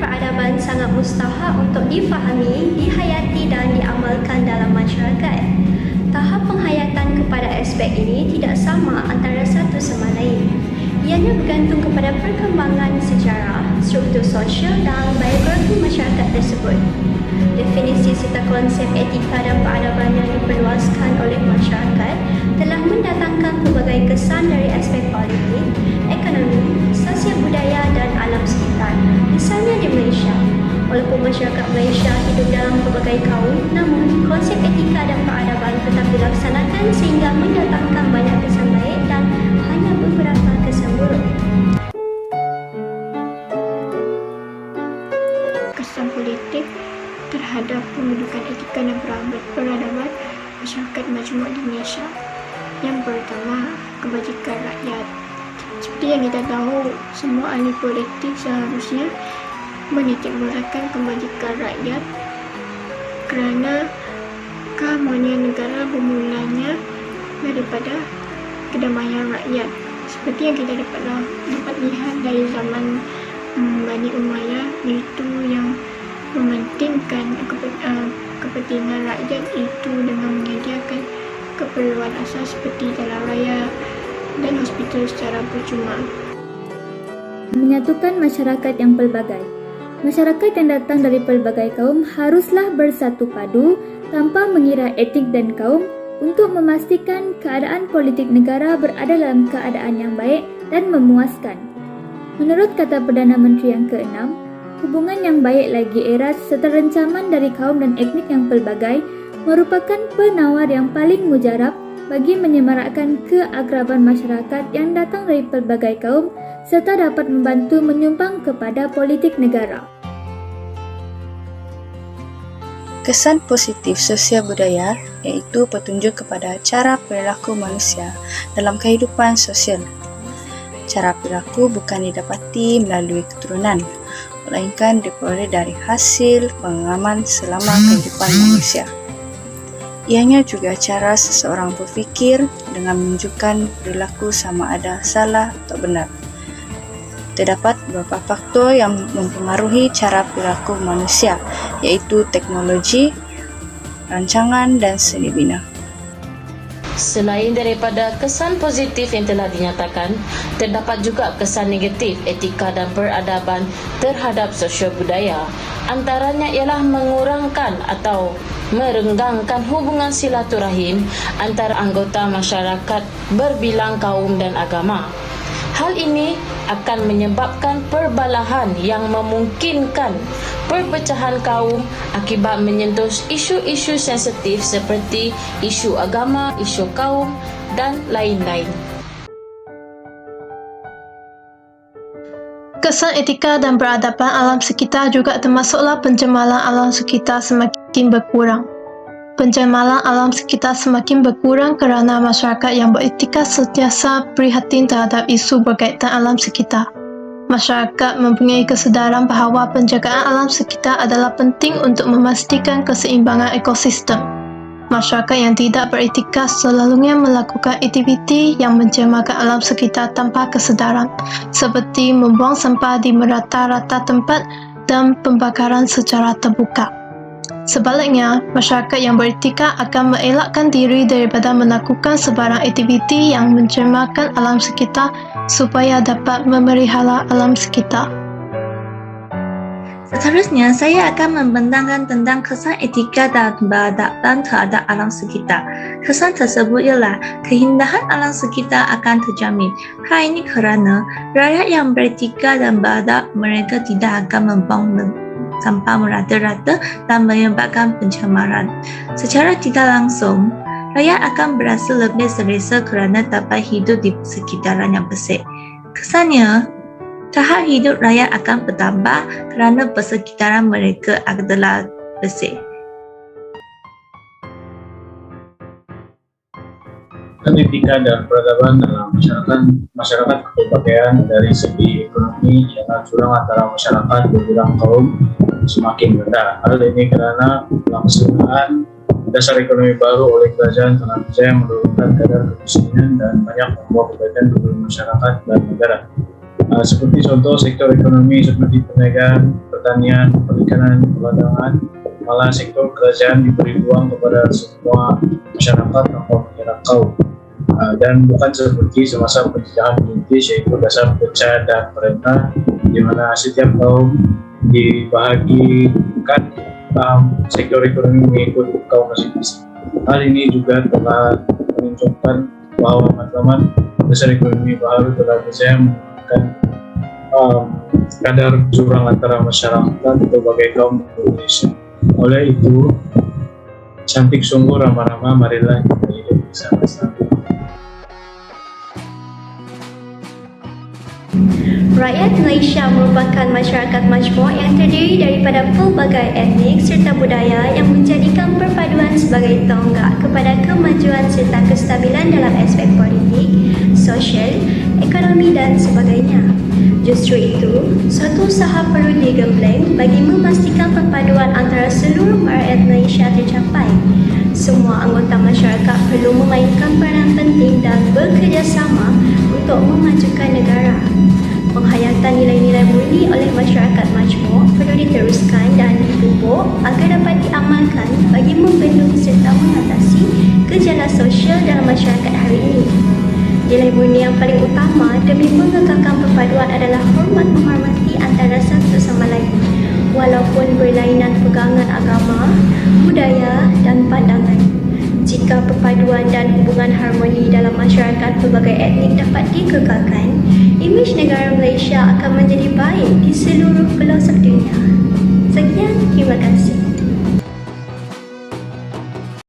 peradaban sangat mustahak untuk difahami, dihayati dan diamalkan dalam masyarakat. Tahap penghayatan kepada aspek ini tidak sama antara satu sama lain. Ianya bergantung kepada perkembangan sejarah, struktur sosial dan biografi masyarakat tersebut. Definisi serta konsep etika dan peradaban yang diperluaskan oleh masyarakat telah mendatangkan pelbagai kesan dari aspek politik, ekonomi, sosial budaya dan alam sekitar. Misalnya di Malaysia, walaupun masyarakat Malaysia hidup dalam pelbagai kaum, namun konsep etika dan peradaban tetap dilaksanakan sehingga mendatangkan banyak kesan baik dan hanya beberapa kesan buruk. Kesan politik terhadap pembentukan etika dan peradaban masyarakat majmuk di Malaysia. Yang pertama, kebajikan rakyat. Seperti yang kita tahu, semua ahli politik seharusnya menitikberatkan kebajikan rakyat kerana keharmonian negara bermulanya daripada kedamaian rakyat. Seperti yang kita dapat lihat dari zaman Bani Umayyah, iaitu yang mementingkan kepentingan rakyat itu dengan menyediakan keperluan asas seperti jalan raya dan hospital secara percuma. Menyatukan masyarakat yang pelbagai. Masyarakat yang datang dari pelbagai kaum haruslah bersatu padu tanpa mengira etnik dan kaum untuk memastikan keadaan politik negara berada dalam keadaan yang baik dan memuaskan. Menurut kata Perdana Menteri yang ke-6, hubungan yang baik lagi erat serta rencaman dari kaum dan etnik yang pelbagai merupakan penawar yang paling mujarab bagi menyemarakkan keakraban masyarakat yang datang dari pelbagai kaum serta dapat membantu menyumbang kepada politik negara. Kesan positif sosial budaya iaitu petunjuk kepada cara perilaku manusia dalam kehidupan sosial. Cara perilaku bukan didapati melalui keturunan, melainkan diperoleh dari hasil pengalaman selama kehidupan manusia. Ianya juga cara seseorang berfikir dengan menunjukkan perilaku sama ada salah atau benar. Terdapat beberapa faktor yang mempengaruhi cara perilaku manusia, iaitu teknologi, rancangan dan seni bina. Selain daripada kesan positif yang telah dinyatakan, terdapat juga kesan negatif etika dan peradaban terhadap sosial budaya. Antaranya ialah mengurangkan atau merenggangkan hubungan silaturahim antara anggota masyarakat berbilang kaum dan agama. Hal ini akan menyebabkan perbalahan yang memungkinkan perpecahan kaum akibat menyentuh isu-isu sensitif seperti isu agama, isu kaum dan lain-lain. Kesan etika dan peradaban alam sekitar juga termasuklah pencemaran alam sekitar semakin berkurang. Pencemaran alam sekitar semakin berkurang kerana masyarakat yang beretika sentiasa prihatin terhadap isu berkaitan alam sekitar. Masyarakat mempunyai kesedaran bahawa penjagaan alam sekitar adalah penting untuk memastikan keseimbangan ekosistem. Masyarakat yang tidak beretika selalunya melakukan aktiviti yang mencemarkan alam sekitar tanpa kesedaran, seperti membuang sampah di merata-rata tempat dan pembakaran secara terbuka. Sebaliknya, masyarakat yang beretika akan mengelakkan diri daripada melakukan sebarang aktiviti yang mencemarkan alam sekitar supaya dapat memelihara alam sekitar. Seterusnya, saya akan membentangkan tentang kesan etika dan peradaban terhadap alam sekitar. Kesan tersebut ialah keindahan alam sekitar akan terjamin. Hal ini kerana rakyat yang beretika dan beradab mereka tidak akan membuang sampah merata-rata dan menyebabkan pencemaran. Secara tidak langsung, rakyat akan berasa lebih selesa kerana dapat hidup di sekitaran yang bersih. Kesannya, tahap hidup rakyat akan bertambah kerana persekitaran mereka adalah bersih. Etika dan peradaban dalam masyarakat kepelbagaian dari segi ekonomi ialah jurang antara masyarakat berbilang kaum semakin rendah. Hal ini kerana pelaksanaan dasar ekonomi baru oleh kerajaan telah berjaya menurunkan kadar kemiskinan dan banyak membawa kebaikan kepada masyarakat dan negara. seperti contoh sektor ekonomi seperti perniagaan, pertanian, perikanan, perdagangan, malah sektor kerajaan diberi ruang kepada semua masyarakat tanpa mengira kaum. Dan bukan seperti semasa penjajahan British, yaitu dasar pecah dan perintah, di mana setiap kaum dibahagikan sektor ekonomi mengikut kaum masing-masing. Hal ini juga telah menunjukkan bahwa matlamat dasar ekonomi baru telah bisa menggunakan kadar jurang antara masyarakat berbagai kaum di Indonesia. Oleh itu, cantik sungguh ramah-ramah, marilah kita hidup bersama-sama. Rakyat Malaysia merupakan masyarakat majmuk yang terdiri daripada pelbagai etnik serta budaya yang menjadikan perpaduan sebagai tonggak kepada kemajuan serta kestabilan dalam aspek politik, sosial, ekonomi dan sebagainya. Justru itu, suatu usaha perlu digembleng bagi memastikan perpaduan antara seluruh rakyat Malaysia tercapai. Semua anggota masyarakat perlu memainkan peranan penting dan bekerjasama untuk memajukan negara. Penghayatan nilai-nilai murni oleh masyarakat majmuk perlu diteruskan dan dipupuk agar dapat diamalkan bagi membendung serta mengatasi gejala sosial dalam masyarakat hari ini. Nilai murni yang paling utama demi mengekalkan perpaduan adalah hormat menghormati antara satu sama lain, walaupun berlainan pegangan agama, budaya dan pandangan. Jika perpaduan dan hubungan harmoni dalam masyarakat pelbagai etnik dapat dikekalkan, imej negara Malaysia akan menjadi baik di seluruh pelosok dunia. Sekian, terima kasih.